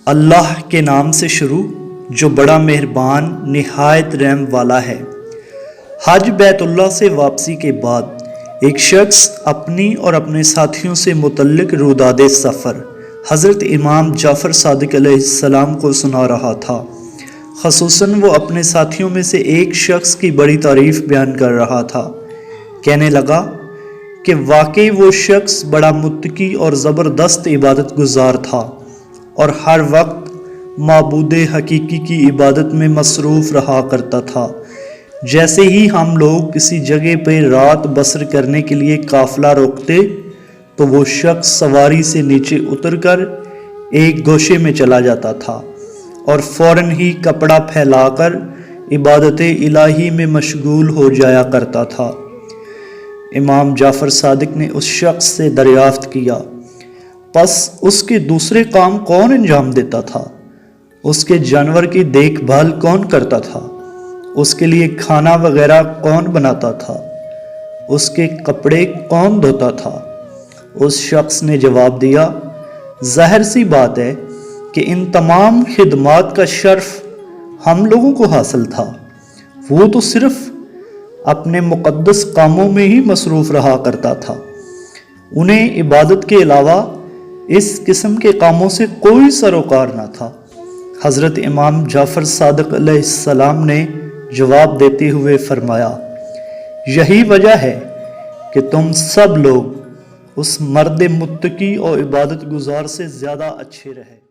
اللہ کے نام سے شروع جو بڑا مہربان نہایت رحم والا ہے۔ حج بیت اللہ سے واپسی کے بعد ایک شخص اپنی اور اپنے ساتھیوں سے متعلق روداد سفر حضرت امام جعفر صادق علیہ السلام کو سنا رہا تھا۔ خصوصاً وہ اپنے ساتھیوں میں سے ایک شخص کی بڑی تعریف بیان کر رہا تھا۔ کہنے لگا کہ واقعی وہ شخص بڑا متقی اور زبردست عبادت گزار تھا اور ہر وقت معبود حقیقی کی عبادت میں مصروف رہا کرتا تھا۔ جیسے ہی ہم لوگ کسی جگہ پہ رات بسر کرنے کے لیے قافلہ روکتے تو وہ شخص سواری سے نیچے اتر کر ایک گوشے میں چلا جاتا تھا اور فوراً ہی کپڑا پھیلا کر عبادت الہی میں مشغول ہو جایا کرتا تھا۔ امام جعفر صادق نے اس شخص سے دریافت کیا، پس اس کے دوسرے کام کون انجام دیتا تھا؟ اس کے جانور کی دیکھ بھال کون کرتا تھا؟ اس کے لیے کھانا وغیرہ کون بناتا تھا؟ اس کے کپڑے کون دھوتا تھا؟ اس شخص نے جواب دیا، ظاہر سی بات ہے کہ ان تمام خدمات کا شرف ہم لوگوں کو حاصل تھا۔ وہ تو صرف اپنے مقدس کاموں میں ہی مصروف رہا کرتا تھا۔ انہیں عبادت کے علاوہ اس قسم کے کاموں سے کوئی سروکار نہ تھا۔ حضرت امام جعفر صادق علیہ السلام نے جواب دیتے ہوئے فرمایا، یہی وجہ ہے کہ تم سب لوگ اس مرد متقی اور عبادت گزار سے زیادہ اچھے رہے۔